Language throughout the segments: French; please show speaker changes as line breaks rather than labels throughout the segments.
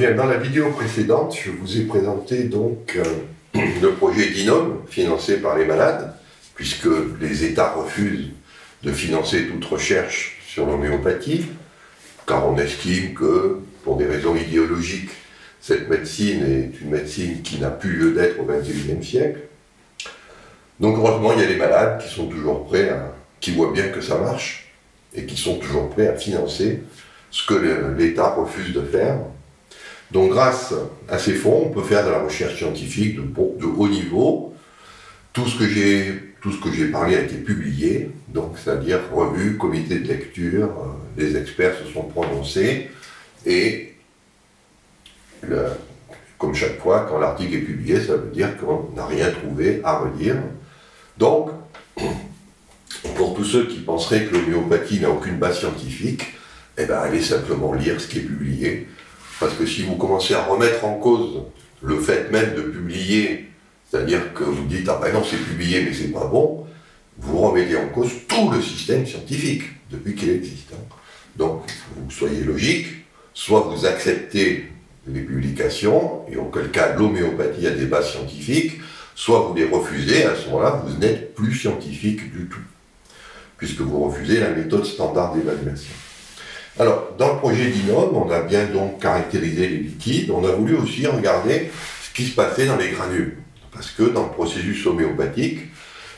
Bien, dans la vidéo précédente, je vous ai présenté donc le projet d'INOM financé par les malades, puisque les États refusent de financer toute recherche sur l'homéopathie, car on estime que, pour des raisons idéologiques, cette médecine est une médecine qui n'a plus lieu d'être au XXIe siècle. Donc heureusement, il y a les malades qui sont toujours prêts, qui voient bien que ça marche, et qui sont toujours prêts à financer ce que l'État refuse de faire. Donc grâce à ces fonds, on peut faire de la recherche scientifique de haut niveau. Tout ce que j'ai parlé a été publié, donc c'est-à-dire revue, comité de lecture, les experts se sont prononcés, et comme chaque fois, quand l'article est publié, ça veut dire qu'on n'a rien trouvé à redire. Donc, pour tous ceux qui penseraient que l'homéopathie n'a aucune base scientifique, eh bien, allez simplement lire ce qui est publié. Parce que si vous commencez à remettre en cause le fait même de publier, c'est-à-dire que vous dites « Ah ben non, c'est publié, mais c'est pas bon », vous remettez en cause tout le système scientifique, depuis qu'il existe. Donc, vous soyez logique, soit vous acceptez les publications, et auquel cas l'homéopathie a des bases scientifiques, soit vous les refusez, à ce moment-là, vous n'êtes plus scientifique du tout, puisque vous refusez la méthode standard d'évaluation. Alors, dans le projet d'INOM, on a bien donc caractérisé les liquides, on a voulu aussi regarder ce qui se passait dans les granules. Parce que dans le processus homéopathique,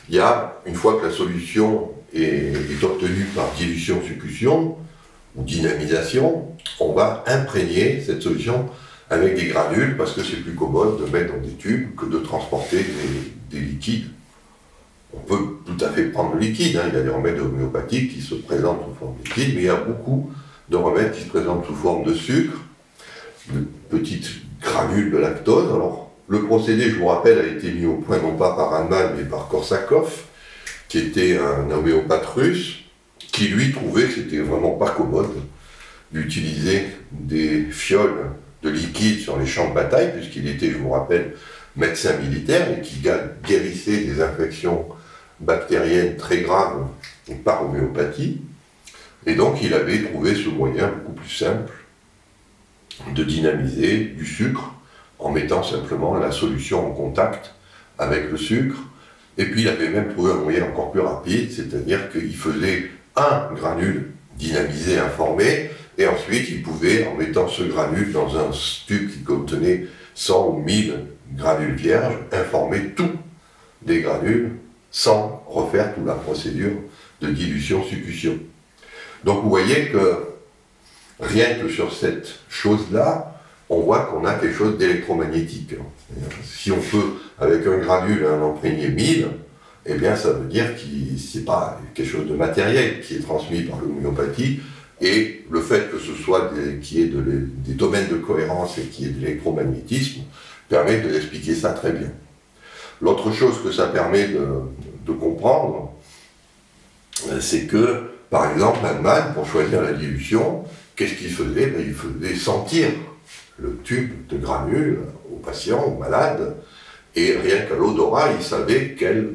il y a, une fois que la solution est obtenue par dilution-succution, ou dynamisation, on va imprégner cette solution avec des granules, parce que c'est plus commode de mettre dans des tubes que de transporter des liquides. On peut tout à fait prendre le liquide, il y a des remèdes homéopathiques qui se présentent sous forme de liquide, mais il y a beaucoup de remèdes qui se présentent sous forme de sucre, de petites granules de lactose. Alors, le procédé, je vous rappelle, a été mis au point non pas par Hahnemann, mais par Korsakov, qui était un homéopathe russe, qui lui trouvait que c'était vraiment pas commode d'utiliser des fioles de liquide sur les champs de bataille, puisqu'il était, je vous rappelle, médecin militaire et qui guérissait des infections bactériennes très graves par homéopathie. Et donc il avait trouvé ce moyen beaucoup plus simple de dynamiser du sucre en mettant simplement la solution en contact avec le sucre. Et puis il avait même trouvé un moyen encore plus rapide, c'est-à-dire qu'il faisait un granule dynamisé, informé, et ensuite il pouvait, en mettant ce granule dans un tube qui contenait 100 ou 1000 granules vierges, informer tous les granules sans refaire toute la procédure de dilution-succution. Donc vous voyez que rien que sur cette chose-là, on voit qu'on a quelque chose d'électromagnétique. Si on peut, avec un granule, en imprégner 1000, eh bien ça veut dire que ce n'est pas quelque chose de matériel qui est transmis par l'homéopathie, et le fait que ce soit qu'il y ait des domaines de cohérence et qu'il y ait de l'électromagnétisme permet d'expliquer ça très bien. L'autre chose que ça permet de comprendre, c'est que, par exemple, Hahnemann, pour choisir la dilution, qu'est-ce qu'il faisait? Il faisait sentir le tube de granules au patient, au malade, et rien qu'à l'odorat, il savait quelle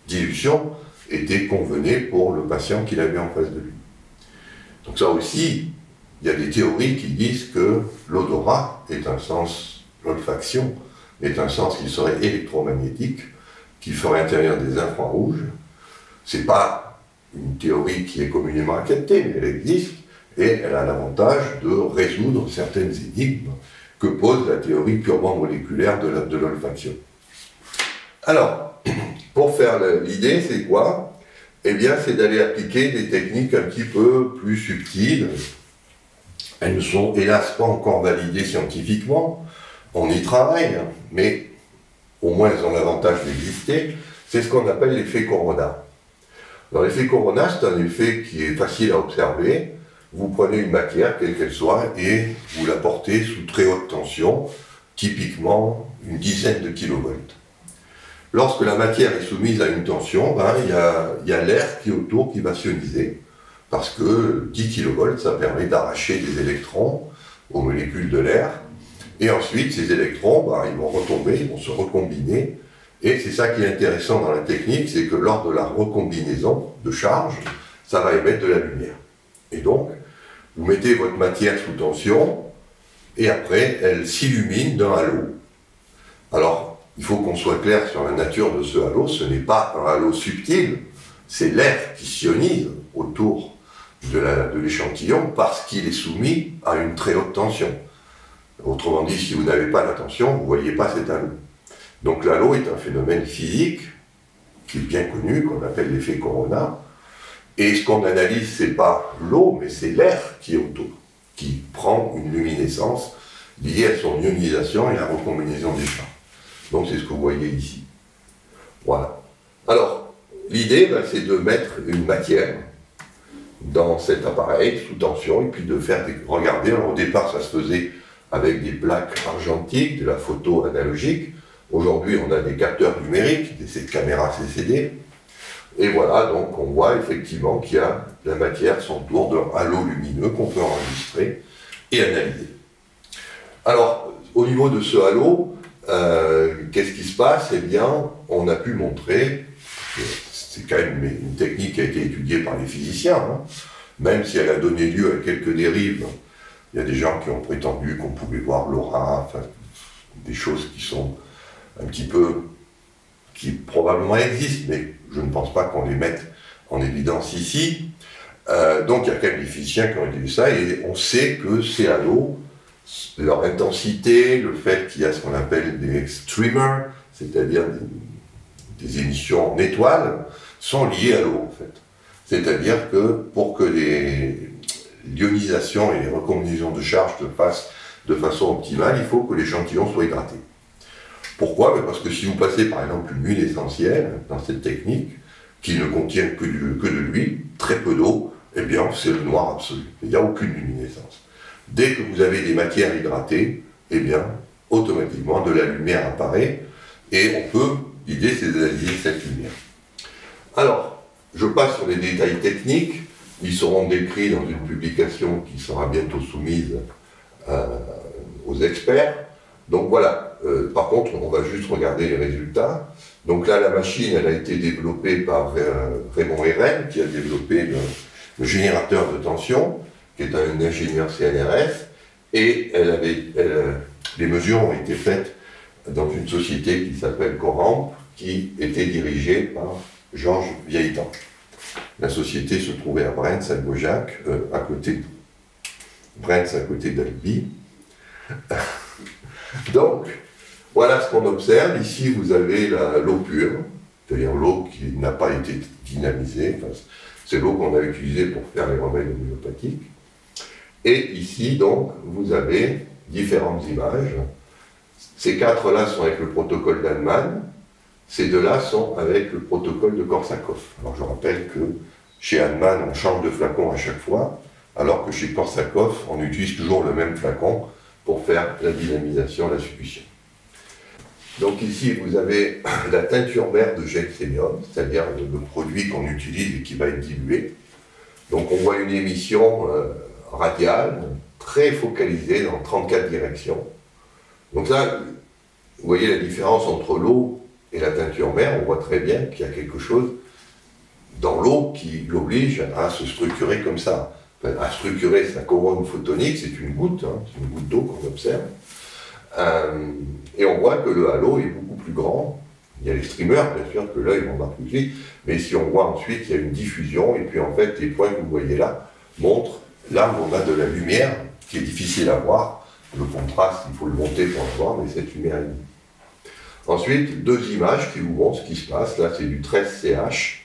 dilution était convenue pour le patient qu'il avait en face de lui. Donc ça aussi, il y a des théories qui disent que l'odorat est un sens, l'olfaction est un sens qui serait électromagnétique, qui ferait intervenir des infrarouges. C'est pas une théorie qui est communément acceptée, mais elle existe, et elle a l'avantage de résoudre certaines énigmes que pose la théorie purement moléculaire de l'olfaction. Alors, pour faire l'idée, c'est quoi? Eh bien, c'est d'aller appliquer des techniques un petit peu plus subtiles. Elles ne sont hélas pas encore validées scientifiquement. On y travaille, mais au moins elles ont l'avantage d'exister. C'est ce qu'on appelle l'effet Corona. Alors l'effet Corona, c'est un effet qui est facile à observer. Vous prenez une matière, quelle qu'elle soit, et vous la portez sous très haute tension, typiquement une dizaine de kilovolts. Lorsque la matière est soumise à une tension, il y a l'air qui est autour qui va sioniser, parce que 10 kV, ça permet d'arracher des électrons aux molécules de l'air, et ensuite ces électrons, ils vont retomber, ils vont se recombiner, et c'est ça qui est intéressant dans la technique, c'est que lors de la recombinaison de charge, ça va émettre de la lumière. Et donc, vous mettez votre matière sous tension, et après elle s'illumine d'un halo. Alors, il faut qu'on soit clair sur la nature de ce halo, ce n'est pas un halo subtil, c'est l'air qui s'ionise autour de l'échantillon parce qu'il est soumis à une très haute tension. Autrement dit, si vous n'avez pas la tension, vous ne voyez pas cet halo. Donc l'halo est un phénomène physique qui est bien connu, qu'on appelle l'effet Corona. Et ce qu'on analyse, ce n'est pas l'eau, mais c'est l'air qui est autour, qui prend une luminescence liée à son ionisation et à la recombinaison des charges. Donc c'est ce que vous voyez ici. Voilà. Alors, l'idée, c'est de mettre une matière dans cet appareil sous tension et puis de faire regardez, alors, au départ ça se faisait avec des plaques argentiques, de la photo analogique. Aujourd'hui on a des capteurs numériques, ces caméras CCD. Et voilà, donc on voit effectivement qu'il y a la matière s'entoure d'un halo lumineux qu'on peut enregistrer et analyser. Alors, au niveau de ce halo, qu'est-ce qui se passe? Eh bien, on a pu montrer, c'est quand même une technique qui a été étudiée par les physiciens, hein, même si elle a donné lieu à quelques dérives. Il y a des gens qui ont prétendu qu'on pouvait voir l'aura, enfin, des choses qui sont un petit peu, qui probablement existent, mais je ne pense pas qu'on les mette en évidence ici. Donc il y a quand même des physiciens qui ont étudié ça, et on sait que ces halos, leur intensité, le fait qu'il y a ce qu'on appelle des streamers, c'est-à-dire des émissions en étoiles, sont liés à l'eau en fait. C'est-à-dire que pour que l'ionisation et les recombinaisons de charges se fassent de façon optimale, il faut que l'échantillon soit hydraté. Pourquoi? Parce que si vous passez par exemple une huile essentielle dans cette technique, qui ne contient que de l'huile, très peu d'eau, eh bien c'est le noir absolu. Il n'y a aucune luminescence. Dès que vous avez des matières hydratées, eh bien automatiquement de la lumière apparaît, et on peut, l'idée c'est d'analyser cette lumière. Alors, je passe sur les détails techniques, ils seront décrits dans une publication qui sera bientôt soumise aux experts. Donc voilà, par contre, on va juste regarder les résultats. Donc là, la machine, elle a été développée par Raymond Herren, qui a développé le générateur de tension, qui est un ingénieur CNRS, et les mesures ont été faites dans une société qui s'appelle Coramp, qui était dirigée par Georges Vieilletan. La société se trouvait à Brens, à Beaujac, à côté d'Albi. Donc, voilà ce qu'on observe. Ici, vous avez l'eau pure, c'est-à-dire l'eau qui n'a pas été dynamisée. Enfin, c'est l'eau qu'on a utilisée pour faire les remèdes homéopathiques. Et ici, donc, vous avez différentes images. Ces quatre-là sont avec le protocole d'Hahnemann. Ces deux-là sont avec le protocole de Korsakoff. Alors, je rappelle que chez Hahnemann, on change de flacon à chaque fois, alors que chez Korsakoff, on utilise toujours le même flacon pour faire la dynamisation, la succion. Donc ici, vous avez la teinture mère de gelsemium, c'est-à-dire le produit qu'on utilise et qui va être dilué. Donc on voit une émission radiale, très focalisée dans 34 directions. Donc là, vous voyez la différence entre l'eau et la teinture mère. On voit très bien qu'il y a quelque chose dans l'eau qui l'oblige à se structurer comme ça. Enfin, à structurer sa couronne photonique, c'est une goutte, hein, c'est une goutte d'eau qu'on observe. Et on voit que le halo est beaucoup plus grand. Il y a les streamers, bien sûr, que l'œil va voir plus vite, mais si on voit ensuite, il y a une diffusion, et puis en fait, les points que vous voyez là montrent là où on a de la lumière, qui est difficile à voir. Le contraste, il faut le monter pour le voir, mais cette lumière est nulle. Ensuite, deux images qui vous montrent ce qui se passe. Là, c'est du 13CH,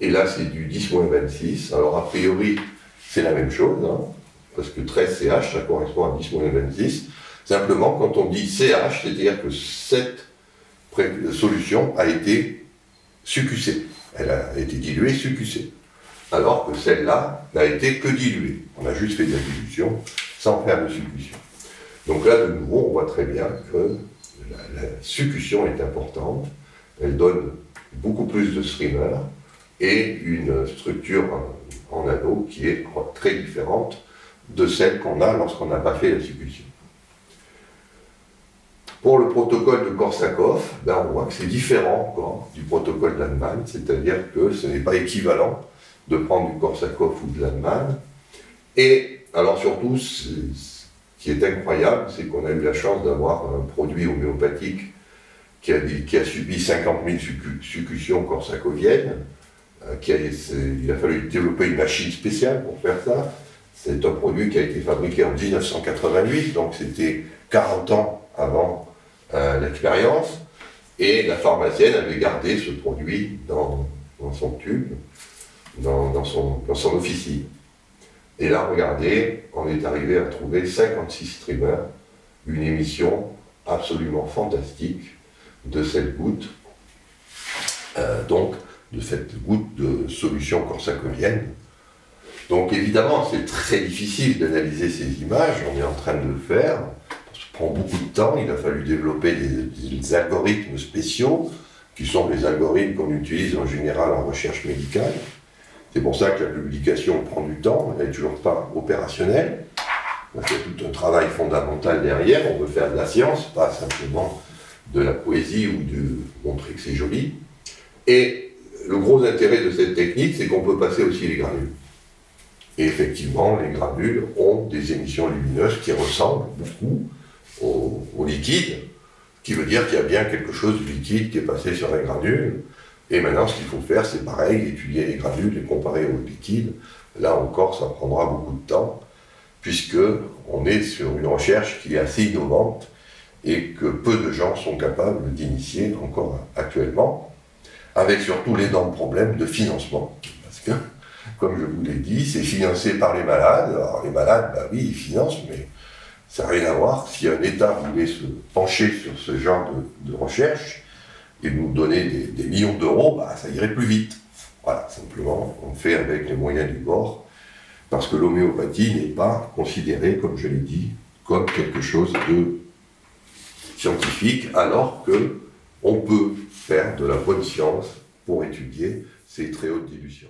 et là, c'est du 10-26. Alors, a priori, c'est la même chose, hein, parce que 13CH, ça correspond à 10-26. Simplement, quand on dit CH, c'est-à-dire que cette solution a été succussée. Elle a été diluée, succussée. Alors que celle-là n'a été que diluée. On a juste fait de la dilution sans faire de succution. Donc là, de nouveau, on voit très bien que la succution est importante. Elle donne beaucoup plus de streamers et une structure en anneau qui est très différente de celle qu'on a lorsqu'on n'a pas fait la succution. Pour le protocole de Korsakoff, on voit que c'est différent encore du protocole d'Hahnemann, c'est-à-dire que ce n'est pas équivalent de prendre du Korsakoff ou de l'Hahnemann. Et alors surtout, ce qui est incroyable, c'est qu'on a eu la chance d'avoir un produit homéopathique qui a subi 50 000 succutions corsacoviennes. Il a fallu développer une machine spéciale pour faire ça. C'est un produit qui a été fabriqué en 1988, donc c'était 40 ans avant l'expérience. Et la pharmacienne avait gardé ce produit dans son tube, dans son officine. Et là, regardez, on est arrivé à trouver 56 streamers, une émission absolument fantastique de cette goutte, donc de cette goutte de solution corsacovienne. Donc évidemment, c'est très difficile d'analyser ces images, on est en train de le faire, ça prend beaucoup de temps, il a fallu développer des algorithmes spéciaux, qui sont les algorithmes qu'on utilise en général en recherche médicale. C'est pour ça que la publication prend du temps, elle n'est toujours pas opérationnelle. Il y a tout un travail fondamental derrière, on veut faire de la science, pas simplement de la poésie ou de montrer que c'est joli. Et le gros intérêt de cette technique, c'est qu'on peut passer aussi les granules. Et effectivement, les granules ont des émissions lumineuses qui ressemblent beaucoup au liquide, ce qui veut dire qu'il y a bien quelque chose de liquide qui est passé sur les granules. Et maintenant, ce qu'il faut faire, c'est pareil, étudier les granules, les comparer au liquide. Là encore, ça prendra beaucoup de temps, puisqu'on est sur une recherche qui est assez innovante et que peu de gens sont capables d'initier encore actuellement, avec surtout l'énorme problème de financement. Parce que, comme je vous l'ai dit, c'est financé par les malades. Alors les malades, bah oui, ils financent, mais ça n'a rien à voir. Si un État voulait se pencher sur ce genre de recherche et nous donner des millions d'euros, bah, ça irait plus vite. Voilà, simplement, on fait avec les moyens du bord, parce que l'homéopathie n'est pas considérée, comme je l'ai dit, comme quelque chose de scientifique, alors qu'on peut faire de la bonne science pour étudier ces très hautes dilutions.